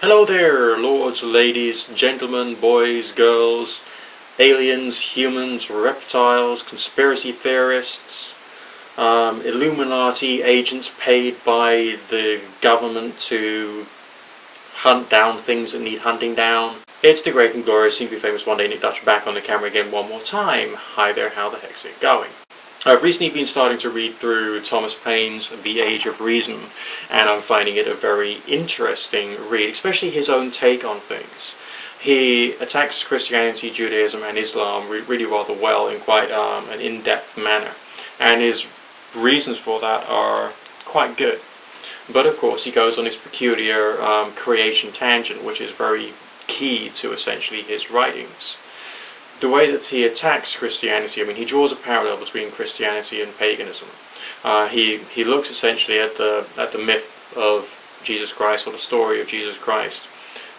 Hello there, lords, ladies, gentlemen, boys, girls, aliens, humans, reptiles, conspiracy theorists, Illuminati agents paid by the government to hunt down things that need hunting down. It's the great and glorious, soon to be famous one day Nick Dutch back on the camera again one more time. Hi there, how the heck's it going? I've recently been starting to read through Thomas Paine's The Age of Reason, and I'm finding it a very interesting read, especially his own take on things. He attacks Christianity, Judaism and Islam really rather well in quite an in-depth manner, and his reasons for that are quite good. But of course he goes on his peculiar creation tangent, which is very key to essentially his writings. The way that he attacks Christianity, I mean, he draws a parallel between Christianity and paganism. He looks essentially at the myth of Jesus Christ, or the story of Jesus Christ,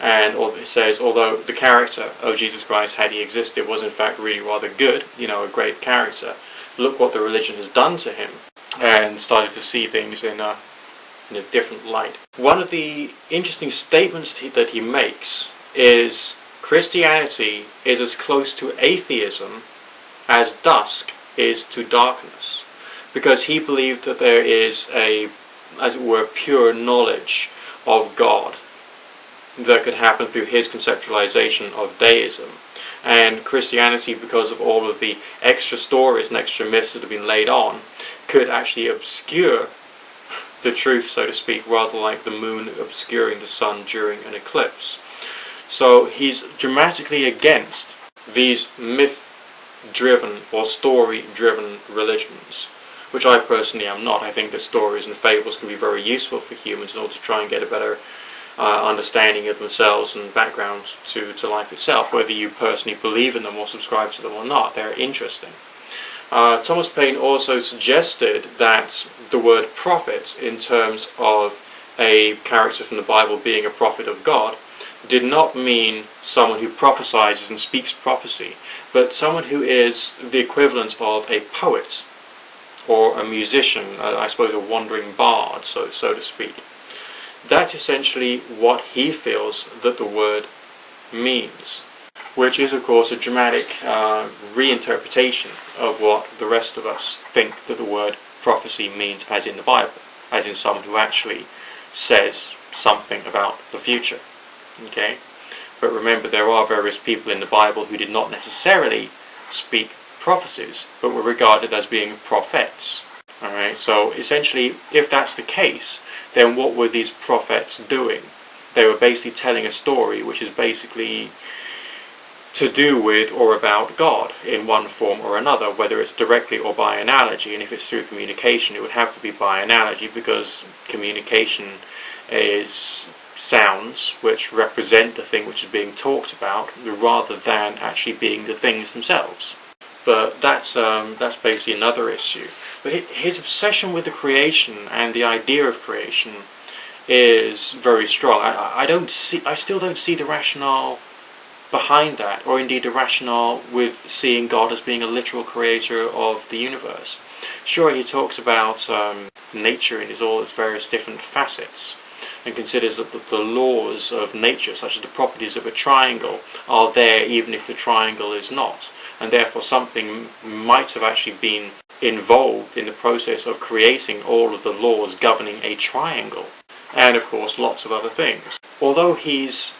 and it says, although the character of Jesus Christ, had he existed, was in fact really rather good, a great character, look what the religion has done to him, and started to see things in a different light. One of the interesting statements that he makes is, Christianity is as close to atheism as dusk is to darkness, because he believed that there is as it were, pure knowledge of God that could happen through his conceptualization of deism. And Christianity, because of all of the extra stories and extra myths that have been laid on, could actually obscure the truth, so to speak, rather like the moon obscuring the sun during an eclipse. So he's dramatically against these myth-driven or story-driven religions, which I personally am not. I think that stories and fables can be very useful for humans in order to try and get a better understanding of themselves and backgrounds to life itself. Whether you personally believe in them or subscribe to them or not, they're interesting. Thomas Paine also suggested that the word prophet, in terms of a character from the Bible being a prophet of God, did not mean someone who prophesies and speaks prophecy, but someone who is the equivalent of a poet or a musician, I suppose a wandering bard, so to speak. That's essentially what he feels that the word means, which is of course a dramatic reinterpretation of what the rest of us think that the word prophecy means, as in the Bible, as in someone who actually says something about the future. Okay, but remember, there are various people in the Bible who did not necessarily speak prophecies, but were regarded as being prophets. Alright, so essentially, if that's the case, then what were these prophets doing? They were basically telling a story which is basically to do with or about God in one form or another, whether it's directly or by analogy. And if it's through communication, it would have to be by analogy, because communication is sounds which represent the thing which is being talked about, rather than actually being the things themselves. But that's basically another issue. But his obsession with the creation and the idea of creation is very strong. I still don't see the rationale behind that, or indeed the rationale with seeing God as being a literal creator of the universe. Sure, he talks about nature in all its various different facets, and considers that the laws of nature, such as the properties of a triangle, are there even if the triangle is not, and therefore something might have actually been involved in the process of creating all of the laws governing a triangle, and of course lots of other things. Although he's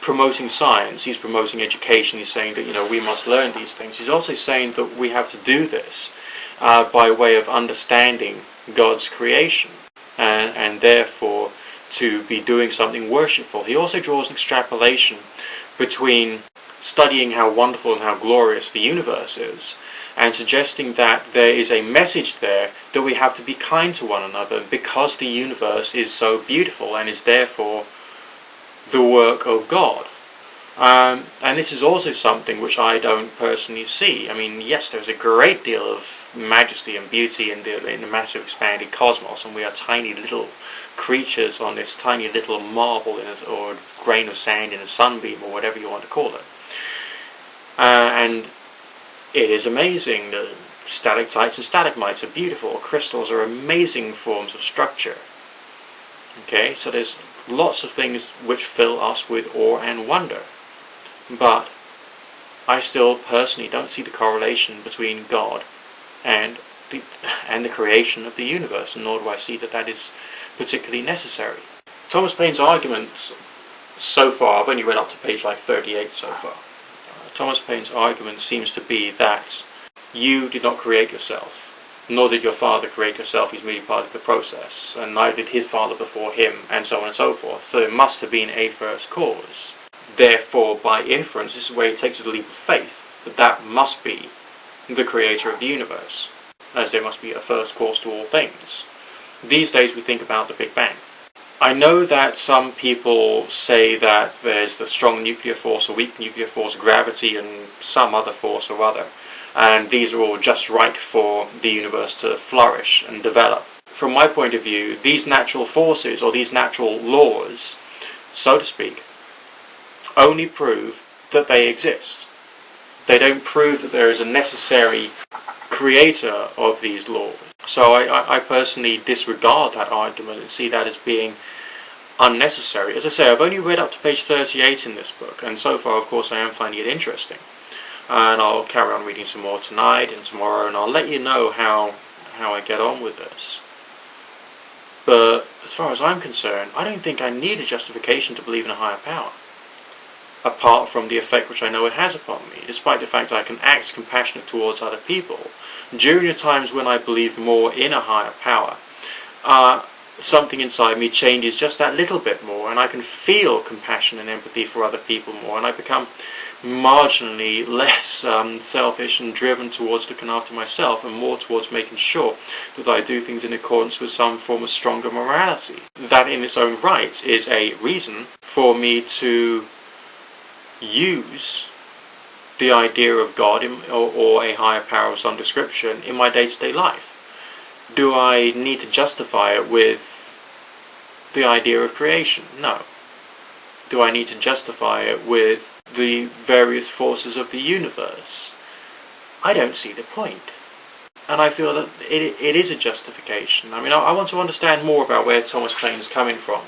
promoting science, he's promoting education, he's saying that we must learn these things, he's also saying that we have to do this by way of understanding God's creation, and therefore to be doing something worshipful. He also draws an extrapolation between studying how wonderful and how glorious the universe is, and suggesting that there is a message there that we have to be kind to one another, because the universe is so beautiful and is therefore the work of God. And this is also something which I don't personally see. I mean, yes, there's a great deal of majesty and beauty in the massive expanded cosmos, and we are tiny little creatures on this tiny little marble or grain of sand in a sunbeam, or whatever you want to call it. And it is amazing. The stalactites and stalagmites are beautiful. Crystals are amazing forms of structure. Okay, so there's lots of things which fill us with awe and wonder. But I still personally don't see the correlation between God and the creation of the universe, nor do I see that that is particularly necessary. Thomas Paine's arguments so far, I've only read up to page like 38 so far. Thomas Paine's argument seems to be that you did not create yourself, nor did your father create yourself. He's merely part of the process, and neither did his father before him, and so on and so forth. So it must have been a first cause. Therefore, by inference, this is where he takes a leap of faith, that that must be the creator of the universe, as there must be a first cause to all things. These days we think about the Big Bang. I know that some people say that there's the strong nuclear force, a weak nuclear force, gravity, and some other force or other, and these are all just right for the universe to flourish and develop. From my point of view, these natural forces, or these natural laws, so to speak, only prove that they exist. They don't prove that there is a necessary creator of these laws. So I personally disregard that argument and see that as being unnecessary. As I say, I've only read up to page 38 in this book, and so far, of course, I am finding it interesting. And I'll carry on reading some more tonight and tomorrow, and I'll let you know how I get on with this. But as far as I'm concerned, I don't think I need a justification to believe in a higher power, apart from the effect which I know it has upon me, despite the fact that I can act compassionate towards other people. During the times when I believe more in a higher power, something inside me changes just that little bit more, and I can feel compassion and empathy for other people more, and I become marginally less selfish and driven towards looking after myself, and more towards making sure that I do things in accordance with some form of stronger morality. That in its own right is a reason for me to use the idea of God or a higher power of some description in my day-to-day life. Do I need to justify it with the idea of creation? No. Do I need to justify it with the various forces of the universe? I don't see the point. And I feel that it is a justification. I mean, I want to understand more about where Thomas Paine is coming from,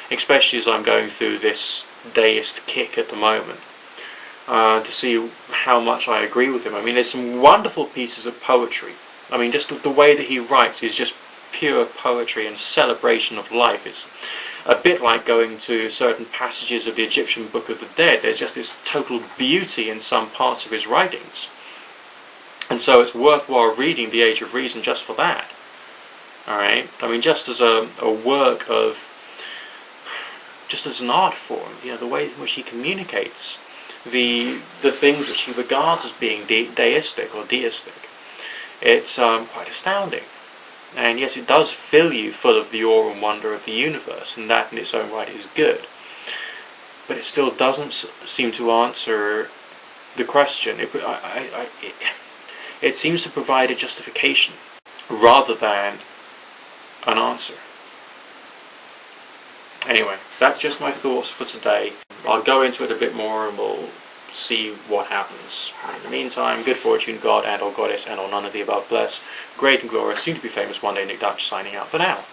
especially as I'm going through this deist kick at the moment. To see how much I agree with him. I mean, there's some wonderful pieces of poetry. I mean, just the way that he writes is just pure poetry and celebration of life. It's a bit like going to certain passages of the Egyptian Book of the Dead. There's just this total beauty in some parts of his writings. And so it's worthwhile reading The Age of Reason just for that. Alright? I mean, just as a work of, just as an art form, the way in which he communicates the things which he regards as being deistic or deistic. It's quite astounding. And yes, it does fill you full of the awe and wonder of the universe, and that in its own right is good. But it still doesn't seem to answer the question. It seems to provide a justification rather than an answer. Anyway, that's just my thoughts for today. I'll go into it a bit more and we'll see what happens. In the meantime, good fortune, God and or Goddess and or none of the above bless. Great and glorious, soon to be famous one day, Nick Dutch signing out for now.